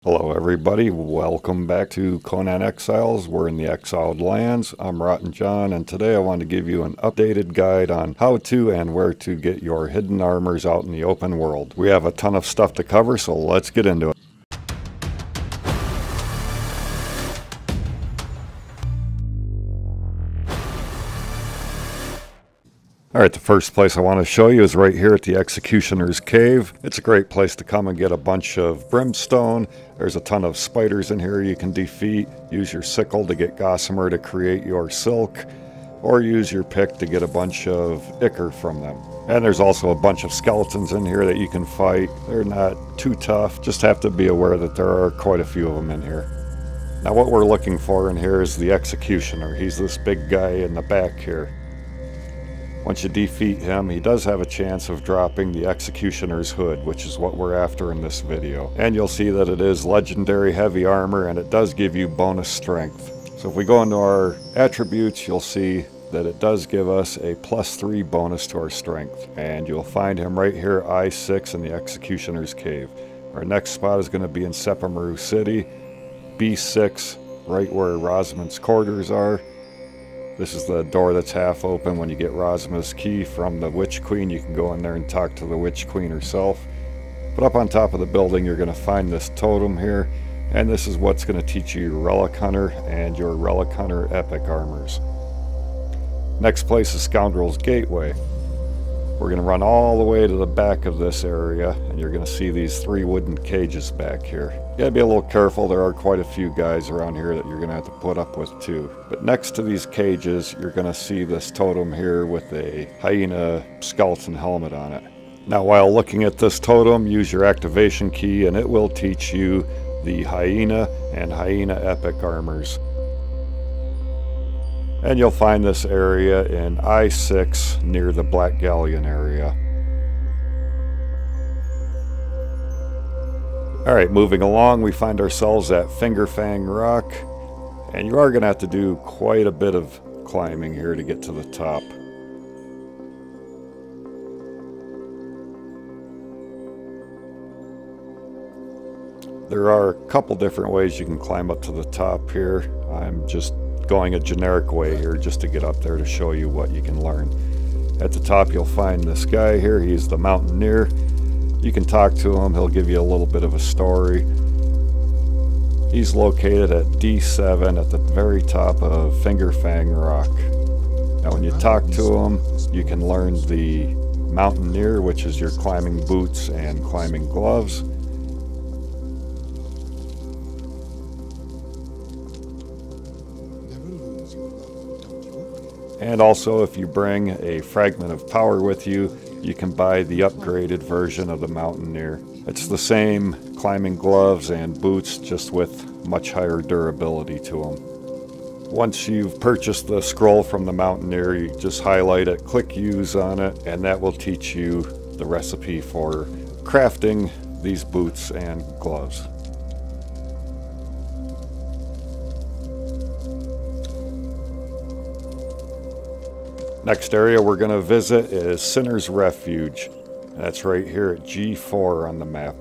Hello everybody, welcome back to Conan Exiles. We're in the Exiled Lands. I'm Rotten John, and today I want to give you an updated guide on how to and where to get your hidden armors out in the open world. We have a ton of stuff to cover, so let's get into it. Alright, the first place I want to show you is right here at the Executioner's Cave. It's a great place to come and get a bunch of brimstone. There's a ton of spiders in here you can defeat. Use your sickle to get gossamer to create your silk, or use your pick to get a bunch of ichor from them. And there's also a bunch of skeletons in here that you can fight. They're not too tough, just have to be aware that there are quite a few of them in here. Now what we're looking for in here is the Executioner. He's this big guy in the back here. Once you defeat him, he does have a chance of dropping the Executioner's Hood, which is what we're after in this video. And you'll see that it is legendary heavy armor, and it does give you bonus strength. So if we go into our attributes, you'll see that it does give us a +3 bonus to our strength. And you'll find him right here, I-6 in the Executioner's Cave. Our next spot is going to be in Unnamed City, B6, right where Rosmund's quarters are. This is the door that's half open. When you get Rosma's key from the Witch Queen, you can go in there and talk to the Witch Queen herself. But up on top of the building, you're going to find this totem here, and this is what's going to teach you your Relic Hunter and your Relic Hunter epic armors. Next place is Scoundrels Gateway. We're going to run all the way to the back of this area, and you're going to see these 3 wooden cages back here. You gotta be a little careful, there are quite a few guys around here that you're going to have to put up with too. But next to these cages, you're going to see this totem here with a hyena skeleton helmet on it. Now while looking at this totem, use your activation key and it will teach you the hyena and hyena epic armors. And you'll find this area in I-6 near the Black Galleon area. Alright, moving along, we find ourselves at Fingerfang Rock, and you are going to have to do quite a bit of climbing here to get to the top. There are a couple different ways you can climb up to the top here. I'm just going a generic way here just to get up there to show you what you can learn. At the top you'll find this guy here, he's the Mountaineer. You can talk to him, he'll give you a little bit of a story. He's located at D7 at the very top of Fingerfang Rock. Now when you talk to him, you can learn the Mountaineer, which is your climbing boots and climbing gloves. And also, if you bring a fragment of power with you, you can buy the upgraded version of the Mountaineer. It's the same climbing gloves and boots, just with much higher durability to them. Once you've purchased the scroll from the Mountaineer, you just highlight it, click use on it, and that will teach you the recipe for crafting these boots and gloves. Next area we're going to visit is Sinner's Refuge. That's right here at G4 on the map.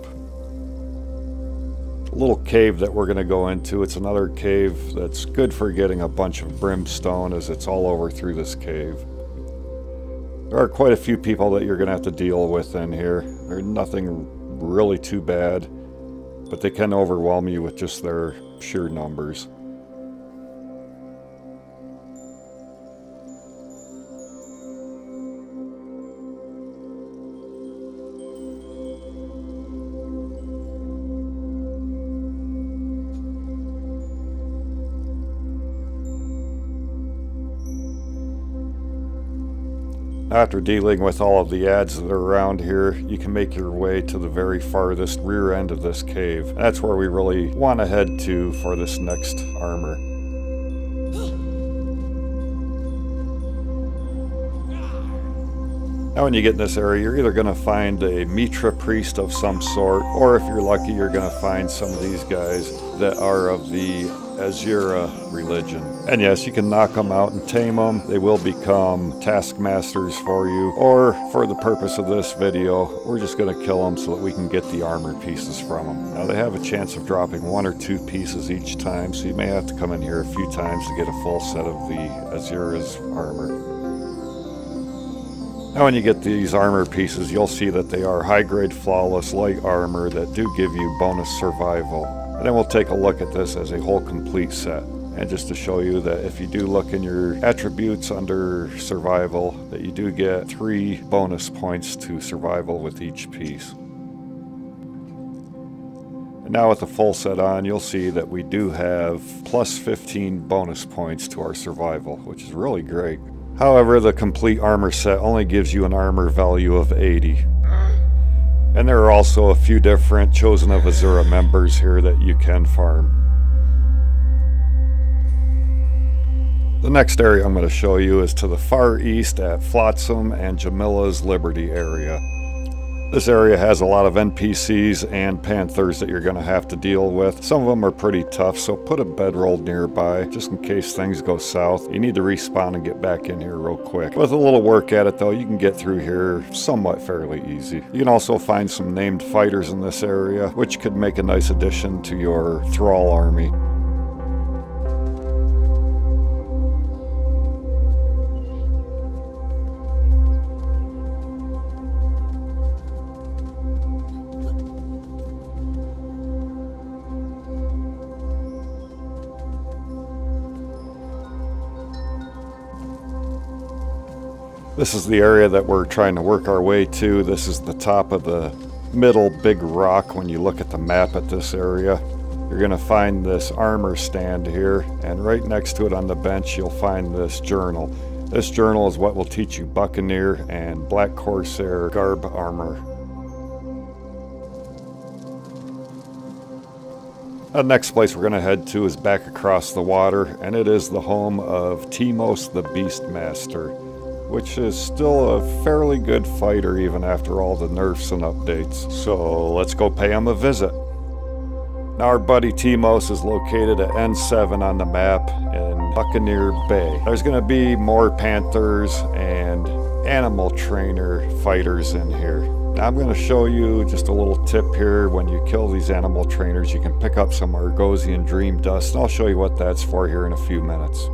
A little cave that we're going to go into. It's another cave that's good for getting a bunch of brimstone, as it's all over through this cave. There are quite a few people that you're going to have to deal with in here. There's nothing really too bad, but they can overwhelm you with just their sheer numbers. After dealing with all of the adds that are around here, you can make your way to the very farthest rear end of this cave. That's where we really want to head to for this next armor. Now when you get in this area, you're either going to find a Mitra priest of some sort, or if you're lucky, you're going to find some of these guys that are of the Azura religion. And yes, you can knock them out and tame them. They will become taskmasters for you, or for the purpose of this video, we're just going to kill them so that we can get the armor pieces from them. Now they have a chance of dropping 1 or 2 pieces each time, so you may have to come in here a few times to get a full set of the Azura's armor. Now when you get these armor pieces, you'll see that they are high-grade flawless light armor that do give you bonus survival. And then we'll take a look at this as a whole complete set. And just to show you that if you do look in your attributes under survival, that you do get 3 bonus points to survival with each piece. And now with the full set on, you'll see that we do have plus 15 bonus points to our survival, which is really great. However, the complete armor set only gives you an armor value of 80. And there are also a few different Chosen of Azura members here that you can farm. The next area I'm going to show you is to the far east at Flotsam and Jamila's Liberty area. This area has a lot of NPCs and panthers that you're going to have to deal with. Some of them are pretty tough, so put a bedroll nearby just in case things go south. You need to respawn and get back in here real quick. With a little work at it though, you can get through here somewhat fairly easy. You can also find some named fighters in this area, which could make a nice addition to your thrall army. This is the area that we're trying to work our way to. This is the top of the middle big rock when you look at the map at this area. You're going to find this armor stand here, and right next to it on the bench you'll find this journal. This journal is what will teach you Buccaneer and Black Corsair garb armor. The next place we're going to head to is back across the water, and it is the home of Timos the Beastmaster, which is still a fairly good fighter even after all the nerfs and updates. So let's go pay him a visit. Now our buddy Timos is located at N7 on the map in Buccaneer Bay. There's going to be more panthers and animal trainer fighters in here. Now I'm going to show you just a little tip here. When you kill these animal trainers, you can pick up some Argosian Dream Dust, and I'll show you what that's for here in a few minutes.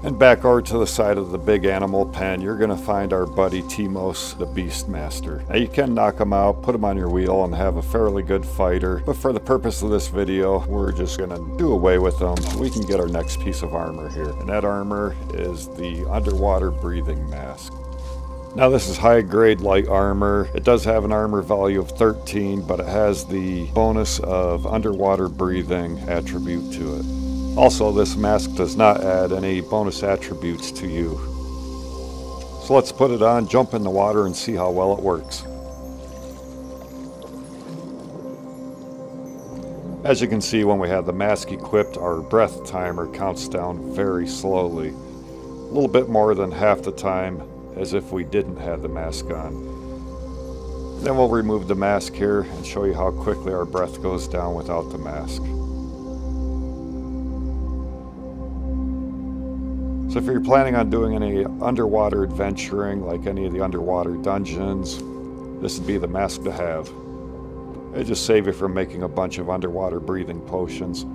And back over to the side of the big animal pen, you're going to find our buddy Timos the Beastmaster. Now you can knock him out, put him on your wheel, and have a fairly good fighter. But for the purpose of this video, we're just going to do away with him. We can get our next piece of armor here. And that armor is the underwater breathing mask. Now this is high grade light armor. It does have an armor value of 13, but it has the bonus of underwater breathing attribute to it. Also, this mask does not add any bonus attributes to you. So let's put it on, jump in the water, and see how well it works. As you can see, when we have the mask equipped, our breath timer counts down very slowly. A little bit more than half the time as if we didn't have the mask on. Then we'll remove the mask here and show you how quickly our breath goes down without the mask. So if you're planning on doing any underwater adventuring, like any of the underwater dungeons, this would be the mask to have. It'll just save you from making a bunch of underwater breathing potions.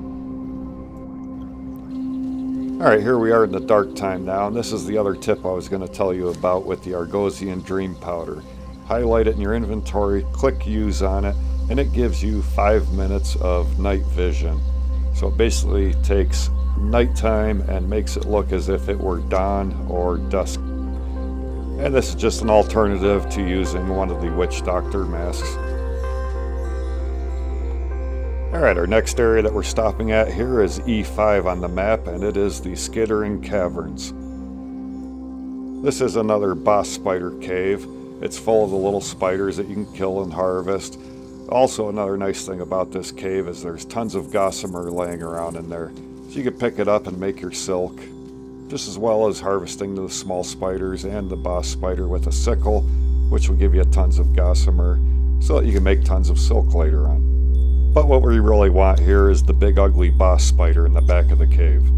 Alright, here we are in the dark time now, and this is the other tip I was going to tell you about with the Argosian Dream Powder. Highlight it in your inventory, click use on it, and it gives you 5 minutes of night vision. So it basically takes nighttime and makes it look as if it were dawn or dusk. And this is just an alternative to using one of the witch doctor masks. Alright, our next area that we're stopping at here is E5 on the map, and it is the Skittering Caverns. This is another boss spider cave. It's full of the little spiders that you can kill and harvest. Also, another nice thing about this cave is there's tons of gossamer laying around in there. So you can pick it up and make your silk, just as well as harvesting the small spiders and the boss spider with a sickle, which will give you tons of gossamer, so that you can make tons of silk later on. But what we really want here is the big ugly boss spider in the back of the cave.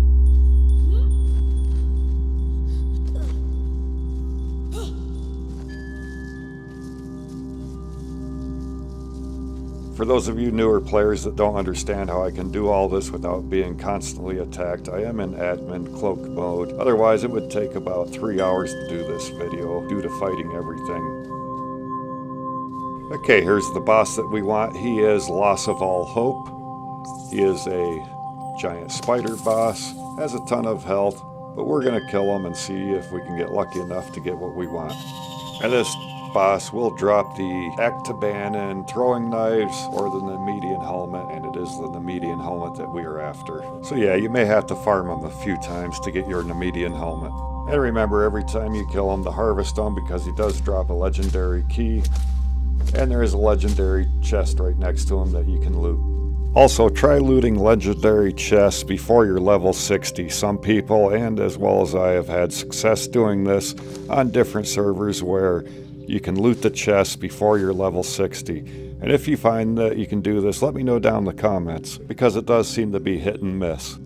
For those of you newer players that don't understand how I can do all this without being constantly attacked, I am in admin cloak mode. Otherwise it would take about 3 hours to do this video due to fighting everything. Okay, here's the boss that we want. He is Loss of All Hope. He is a giant spider boss, has a ton of health, but we're going to kill him and see if we can get lucky enough to get what we want. And this boss will drop the Actaban and throwing knives or the Nemedian helmet, and it is the Nemedian helmet that we are after. So yeah, you may have to farm him a few times to get your Nemedian helmet. And remember, every time you kill him to harvest him, because he does drop a legendary key, and there is a legendary chest right next to him that you can loot. Also, try looting legendary chests before you're level 60. Some people, and as well as I, have had success doing this on different servers where you can loot the chests before you're level 60. And if you find that you can do this, let me know down in the comments, because it does seem to be hit and miss.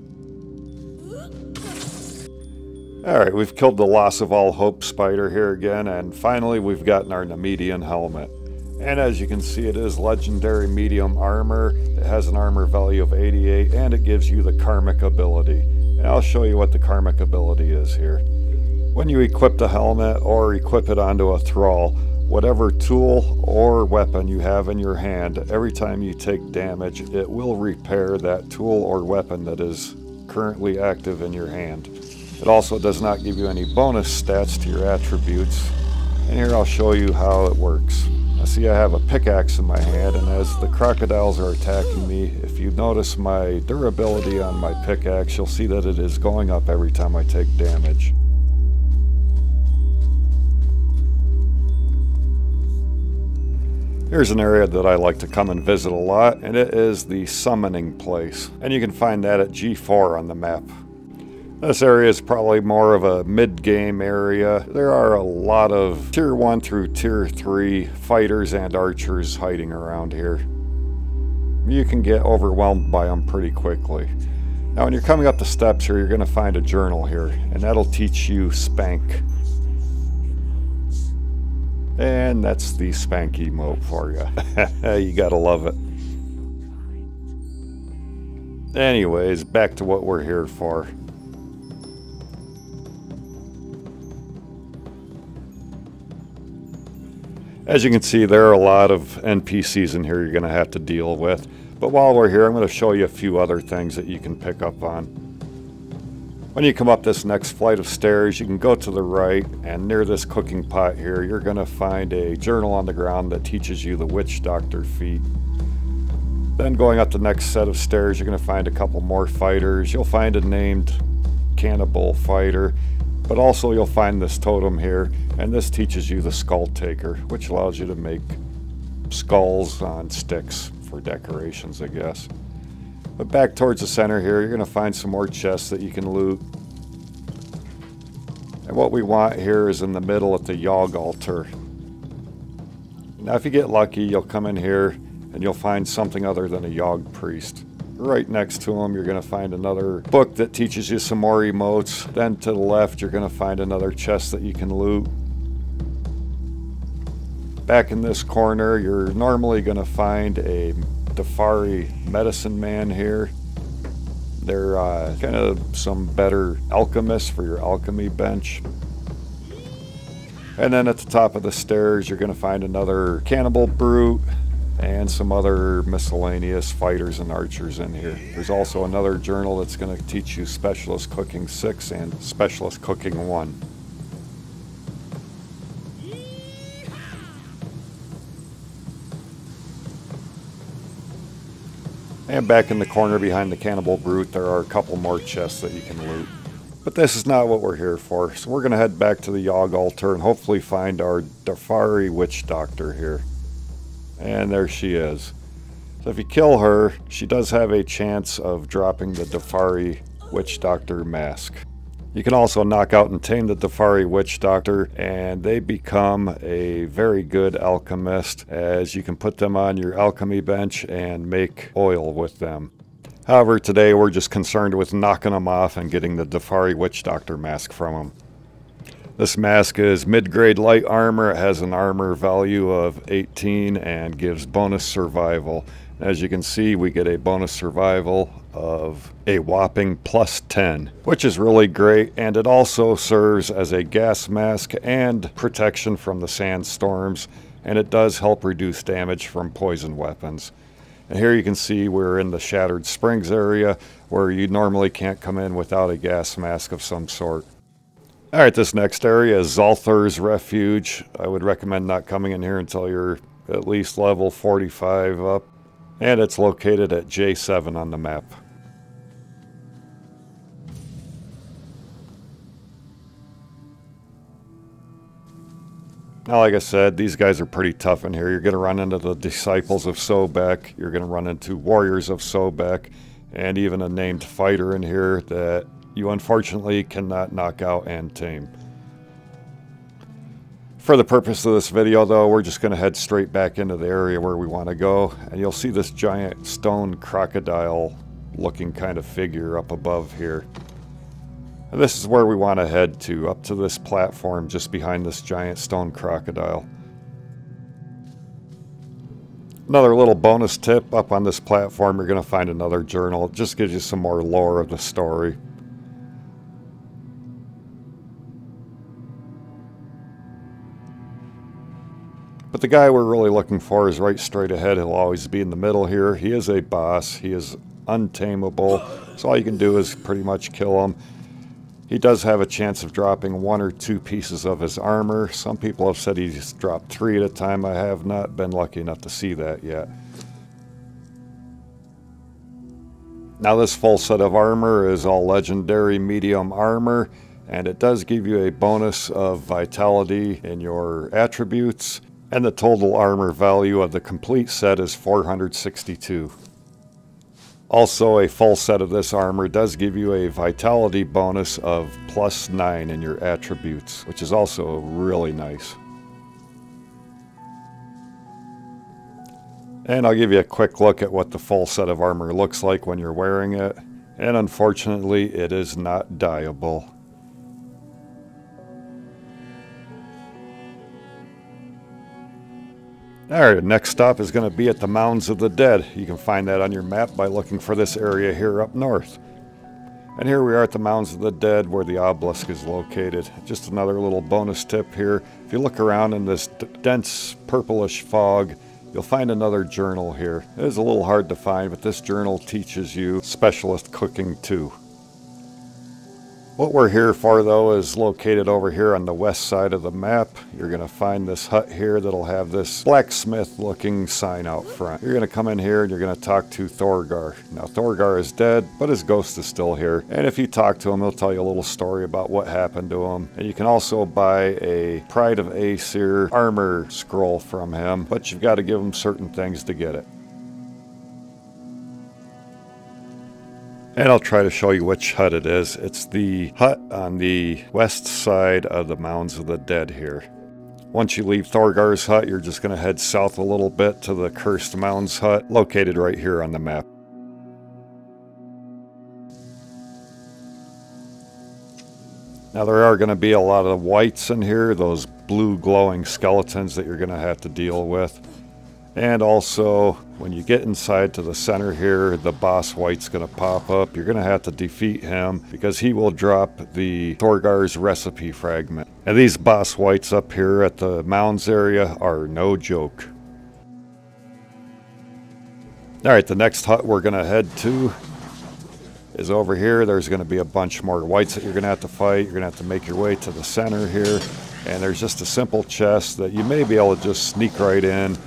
Alright, we've killed the Loss of All Hope spider here again, and finally we've gotten our Nemedian helmet. And as you can see, it is legendary medium armor. It has an armor value of 88, and it gives you the karmic ability. And I'll show you what the karmic ability is here. When you equip the helmet or equip it onto a thrall, whatever tool or weapon you have in your hand, every time you take damage, it will repair that tool or weapon that is currently active in your hand. It also does not give you any bonus stats to your attributes. And here I'll show you how it works. Now see, I have a pickaxe in my hand, and as the crocodiles are attacking me, if you notice my durability on my pickaxe, you'll see that it is going up every time I take damage. Here's an area that I like to come and visit a lot, and it is the summoning place. And you can find that at G4 on the map. This area is probably more of a mid-game area. There are a lot of Tier 1 through Tier 3 fighters and archers hiding around here. You can get overwhelmed by them pretty quickly. Now when you're coming up the steps here, you're going to find a journal here, and that'll teach you Spank. And that's the Spank emote for you. You gotta love it. Anyways, back to what we're here for. As you can see, there are a lot of NPCs in here you're going to have to deal with. But while we're here, I'm going to show you a few other things that you can pick up on. When you come up this next flight of stairs, you can go to the right, and near this cooking pot here, you're going to find a journal on the ground that teaches you the Witch Doctor feat. Then going up the next set of stairs, you're going to find a couple more fighters. You'll find a named cannibal fighter, but also you'll find this totem here, and this teaches you the Skull Taker, which allows you to make skulls on sticks for decorations, I guess. But back towards the center here, you're going to find some more chests that you can loot. And what we want here is in the middle at the Yogg altar. Now if you get lucky, you'll come in here and you'll find something other than a Yogg priest. Right next to him, you're going to find another book that teaches you some more emotes. Then to the left, you're going to find another chest that you can loot. Back in this corner, you're normally going to find a Defari medicine man here. They're kind of some better alchemists for your alchemy bench. And then at the top of the stairs, you're going to find another cannibal brute and some other miscellaneous fighters and archers in here. There's also another journal that's going to teach you Specialist Cooking 6 and Specialist Cooking 1. And back in the corner behind the cannibal brute, there are a couple more chests that you can loot. But this is not what we're here for. So we're going to head back to the Yogg altar and hopefully find our Dafari witch doctor here. And there she is. So if you kill her, she does have a chance of dropping the Dafari witch doctor mask. You can also knock out and tame the Dafari witch doctor, and they become a very good alchemist, as you can put them on your alchemy bench and make oil with them. However, today we're just concerned with knocking them off and getting the Dafari witch doctor mask from them. This mask is mid-grade light armor. It has an armor value of 18 and gives bonus survival. As you can see, we get a bonus survival of a whopping plus 10, which is really great, and it also serves as a gas mask and protection from the sandstorms, and it does help reduce damage from poison weapons. And here you can see we're in the Shattered Springs area, where you normally can't come in without a gas mask of some sort. Alright, this next area is Zalthur's Refuge. I would recommend not coming in here until you're at least level 45 up. And it's located at J7 on the map. Now, like I said, these guys are pretty tough in here. You're going to run into the Disciples of Sobek. You're going to run into Warriors of Sobek. And even a named fighter in here that you unfortunately cannot knock out and tame. For the purpose of this video, though, we're just going to head straight back into the area where we want to go. And you'll see this giant stone crocodile looking kind of figure up above here. And this is where we want to head to, up to this platform just behind this giant stone crocodile. Another little bonus tip, up on this platform you're going to find another journal. It just gives you some more lore of the story. But the guy we're really looking for is right straight ahead. He'll always be in the middle here. He is a boss. He is untamable. So all you can do is pretty much kill him. He does have a chance of dropping 1 or 2 pieces of his armor. Some people have said he's dropped 3 at a time. I have not been lucky enough to see that yet. Now this full set of armor is all legendary medium armor. And it does give you a bonus of vitality in your attributes. And the total armor value of the complete set is 462. Also, a full set of this armor does give you a vitality bonus of plus 9 in your attributes, which is also really nice. And I'll give you a quick look at what the full set of armor looks like when you're wearing it. And unfortunately, it is not dyeable. Alright, next stop is going to be at the Mounds of the Dead. You can find that on your map by looking for this area here up north. And here we are at the Mounds of the Dead where the obelisk is located. Just another little bonus tip here. If you look around in this dense purplish fog, you'll find another journal here. It is a little hard to find, but this journal teaches you specialist cooking too. What we're here for, though, is located over here on the west side of the map. You're going to find this hut here that'll have this blacksmith-looking sign out front. You're going to come in here and you're going to talk to Thorgar. Now, Thorgar is dead, but his ghost is still here. And if you talk to him, he'll tell you a little story about what happened to him. And you can also buy a Pride of Aesir armor scroll from him, but you've got to give him certain things to get it. And I'll try to show you which hut it is. It's the hut on the west side of the Mounds of the Dead here. Once you leave Thorgar's hut, you're just going to head south a little bit to the Cursed Mounds hut, located right here on the map. Now there are going to be a lot of wights in here, those blue glowing skeletons that you're going to have to deal with. And also, when you get inside to the center here, the boss wight's going to pop up. You're going to have to defeat him because he will drop the Thorgar's recipe fragment. And these boss wights up here at the Mounds area are no joke. Alright, the next hut we're going to head to is over here. There's going to be a bunch more wights that you're going to have to fight. You're going to have to make your way to the center here. And there's just a simple chest that you may be able to just sneak right in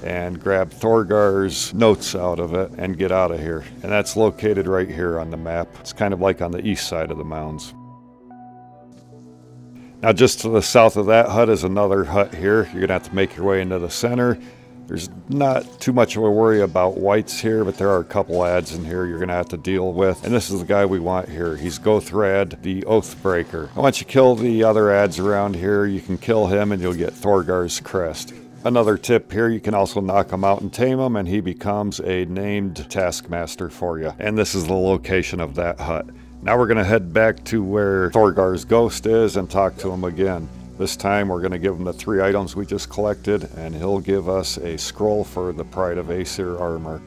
and grab Thorgar's notes out of it and get out of here. And that's located right here on the map. It's kind of like on the east side of the Mounds. Now just to the south of that hut is another hut here. You're going to have to make your way into the center. There's not too much of a worry about whites here, but there are a couple ads in here you're going to have to deal with. And this is the guy we want here. He's Gothrad, the Oathbreaker. And once you kill the other ads around here, you can kill him and you'll get Thorgar's Crest. Another tip here, you can also knock him out and tame him, and he becomes a named taskmaster for you. And this is the location of that hut. Now we're going to head back to where Thorgar's ghost is and talk to him again. This time we're going to give him the 3 items we just collected, and he'll give us a scroll for the Pride of Aesir armor.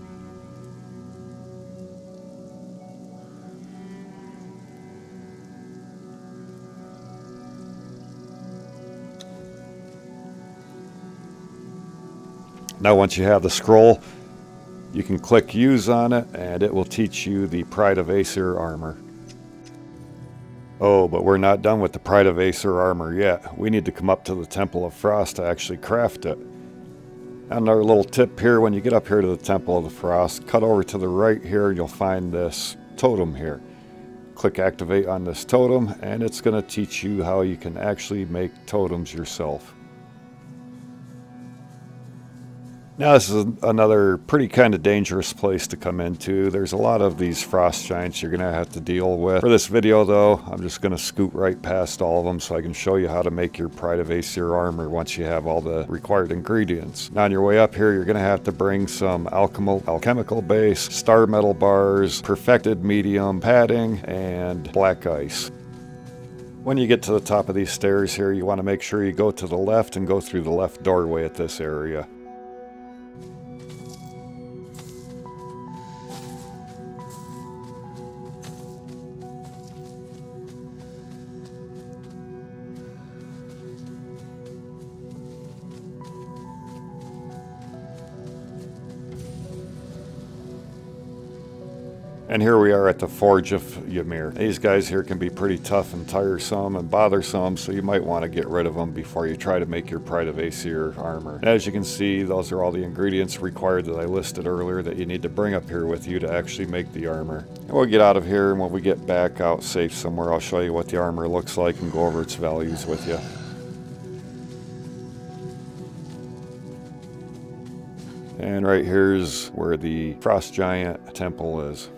Now once you have the scroll, you can click use on it and it will teach you the Pride of Aesir armor. Oh, but we're not done with the Pride of Aesir armor yet. We need to come up to the Temple of Frost to actually craft it. Another little tip here, when you get up here to the Temple of the Frost, cut over to the right here and you'll find this totem here. Click activate on this totem and it's going to teach you how you can actually make totems yourself. Now this is another pretty kind of dangerous place to come into. There's a lot of these frost giants you're going to have to deal with. For this video though, I'm just going to scoot right past all of them so I can show you how to make your Pride of Aesir armor once you have all the required ingredients. Now on your way up here, you're going to have to bring some alchemical base, star metal bars, perfected medium padding, and black ice. When you get to the top of these stairs here, you want to make sure you go to the left and go through the left doorway at this area. And here we are at the Forge of Ymir. These guys here can be pretty tough and tiresome and bothersome, so you might want to get rid of them before you try to make your Pride of Aesir armor. And as you can see, those are all the ingredients required that I listed earlier that you need to bring up here with you to actually make the armor. And we'll get out of here, and when we get back out safe somewhere, I'll show you what the armor looks like and go over its values with you. And right here's where the Frost Giant Temple is.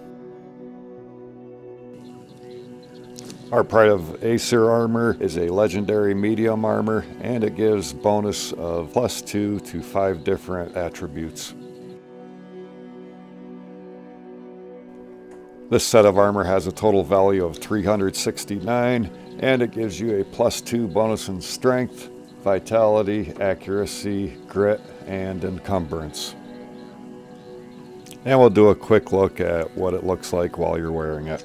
Our Pride of Aesir armor is a legendary medium armor, and it gives bonus of +2 to 5 different attributes. This set of armor has a total value of 369, and it gives you a +2 bonus in strength, vitality, accuracy, grit, and encumbrance. And we'll do a quick look at what it looks like while you're wearing it.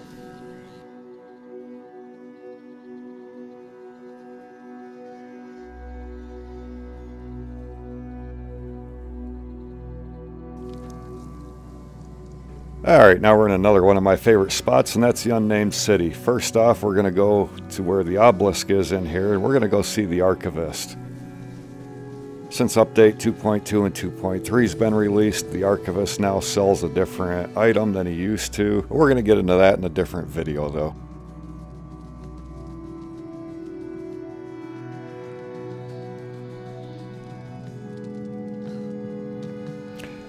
Alright, now we're in another one of my favorite spots, and that's the Unnamed City. First off, we're going to go to where the obelisk is in here, and we're going to go see the Archivist. Since update 2.2 and 2.3 has been released, the Archivist now sells a different item than he used to. We're going to get into that in a different video though.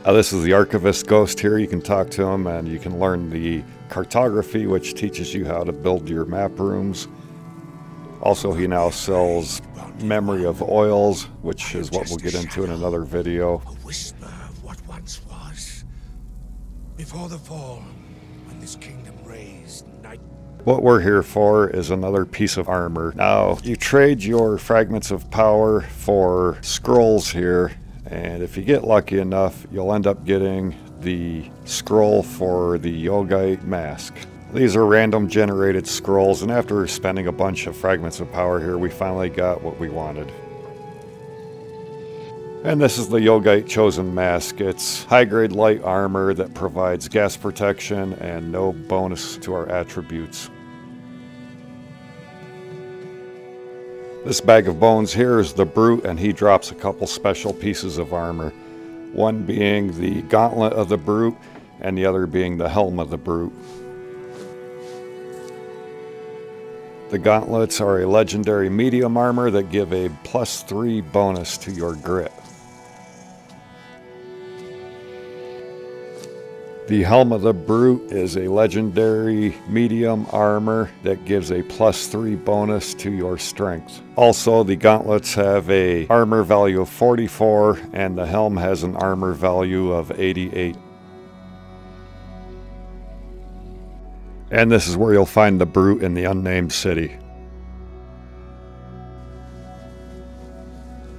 This is the Archivist ghost here. You can talk to him and you can learn the cartography, which teaches you how to build your map rooms. Also, he now sells memory of oils, which is what we'll get into in another video. A whisper of what once was. Before the fall, when this kingdom raised night. What we're here for is another piece of armor. Now, you trade your fragments of power for scrolls here. And if you get lucky enough, you'll end up getting the scroll for the Yogite mask. These are random generated scrolls, and after spending a bunch of fragments of power here, we finally got what we wanted. And this is the Yogite Chosen Mask. It's high-grade light armor that provides gas protection and no bonus to our attributes. This bag of bones here is the Brute, and he drops a couple special pieces of armor. One being the Gauntlet of the Brute, and the other being the Helm of the Brute. The The gauntlets are a legendary medium armor that give a +3 bonus to your grit. The Helm of the Brute is a legendary medium armor that gives a +3 bonus to your strength. Also, the gauntlets have a armor value of 44 and the helm has an armor value of 88. And this is where you'll find the Brute in the Unnamed City.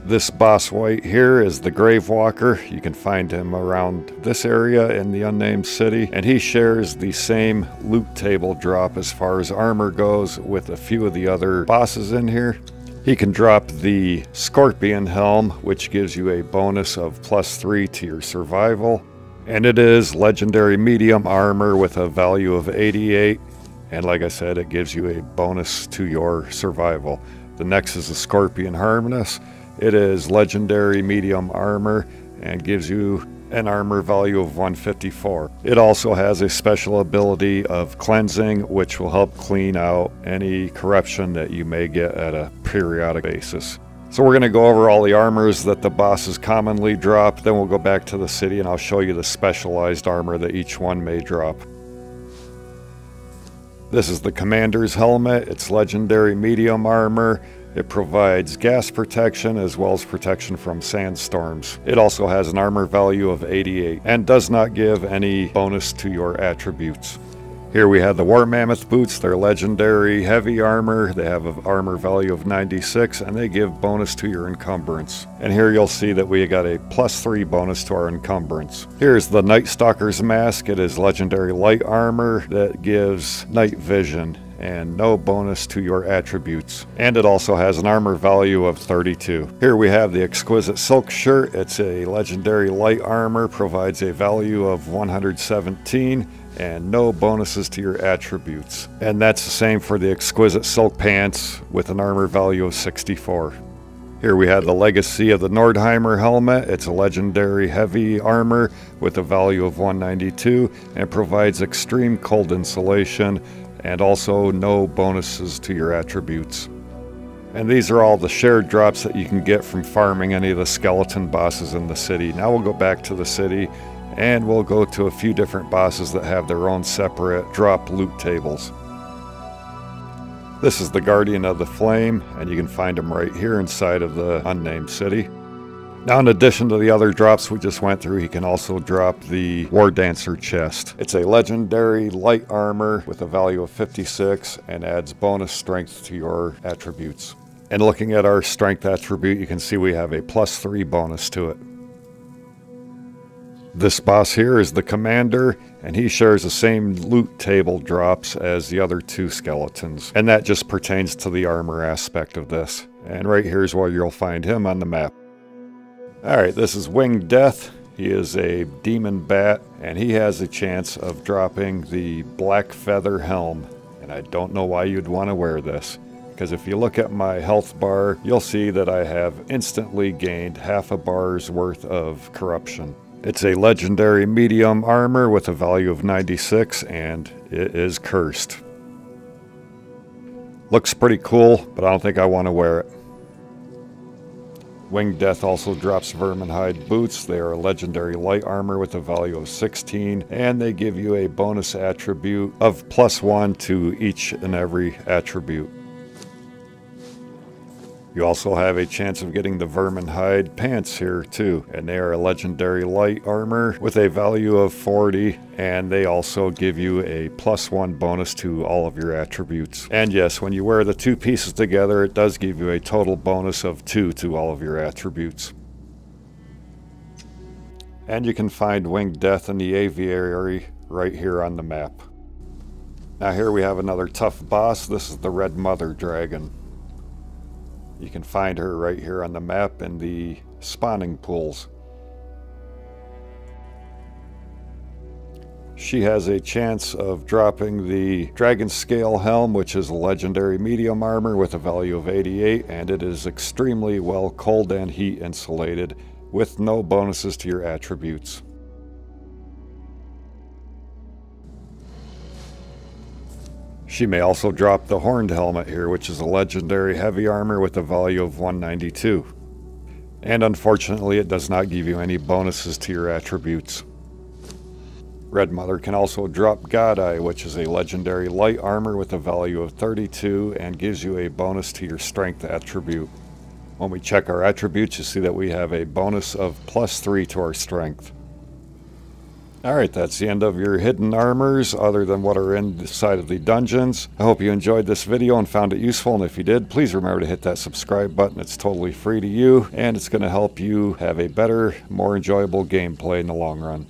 This boss right here is the Gravewalker. You can find him around this area in the Unnamed City, and he shares the same loot table drop as far as armor goes with a few of the other bosses in here. He can drop the Scorpion Helm, which gives you a bonus of +3 to your survival, and it is legendary medium armor with a value of 88, and like I said, it gives you a bonus to your survival. The next is the Scorpion Harness. It is legendary medium armor and gives you an armor value of 154. It also has a special ability of cleansing, which will help clean out any corruption that you may get at a periodic basis. So we're going to go over all the armors that the bosses commonly drop, then we'll go back to the city and I'll show you the specialized armor that each one may drop. This is the Commander's Helmet. It's legendary medium armor. It provides gas protection as well as protection from sandstorms. It also has an armor value of 88 and does not give any bonus to your attributes. Here we have the War Mammoth Boots. They're legendary heavy armor. They have an armor value of 96 and they give bonus to your encumbrance. And here you'll see that we got a +3 bonus to our encumbrance. Here's the Night Stalker's Mask. It is legendary light armor that gives night vision and no bonus to your attributes. And it also has an armor value of 32. Here we have the Exquisite Silk Shirt. It's a legendary light armor, provides a value of 117 and no bonuses to your attributes. And that's the same for the Exquisite Silk Pants with an armor value of 64. Here we have the Legacy of the Nordheimer Helmet. It's a legendary heavy armor with a value of 192 and provides extreme cold insulation and also no bonuses to your attributes. And these are all the shared drops that you can get from farming any of the skeleton bosses in the city. Now we'll go back to the city and we'll go to a few different bosses that have their own separate drop loot tables. This is the Guardian of the Flame, and you can find him right here inside of the Unnamed City. Now, in addition to the other drops we just went through, he can also drop the War Dancer chest. It's a legendary light armor with a value of 56 and adds bonus strength to your attributes. And looking at our strength attribute, you can see we have a +3 bonus to it. This boss here is the Commander, and he shares the same loot table drops as the other two skeletons. And that just pertains to the armor aspect of this. And right here is where you'll find him on the map. Alright, this is Winged Death. He is a demon bat, and he has a chance of dropping the Black Feather Helm. And I don't know why you'd want to wear this, because if you look at my health bar, you'll see that I have instantly gained half a bar's worth of corruption. It's a legendary medium armor with a value of 96, and it is cursed. Looks pretty cool, but I don't think I want to wear it. Winged Death also drops Verminhide Boots. They are a legendary light armor with a value of 16, and they give you a bonus attribute of +1 to each and every attribute. You also have a chance of getting the Verminhide Pants here too, and they are a legendary light armor with a value of 40, and they also give you a +1 bonus to all of your attributes. And yes, when you wear the two pieces together, it does give you a total bonus of 2 to all of your attributes. And you can find Winged Death in the aviary right here on the map. Now here we have another tough boss. This is the Red Mother Dragon. You can find her right here on the map in the spawning pools. She has a chance of dropping the Dragon Scale Helm, which is a legendary medium armor with a value of 88, and it is extremely well cold and heat insulated with no bonuses to your attributes. She may also drop the Horned Helmet here, which is a legendary heavy armor with a value of 192. And unfortunately, it does not give you any bonuses to your attributes. Red Mother can also drop God Eye, which is a legendary light armor with a value of 32 and gives you a bonus to your strength attribute. When we check our attributes, you see that we have a bonus of +3 to our strength. Alright, that's the end of your hidden armors other than what are inside of the dungeons. I hope you enjoyed this video and found it useful, and if you did, please remember to hit that subscribe button. It's totally free to you, and it's going to help you have a better, more enjoyable gameplay in the long run.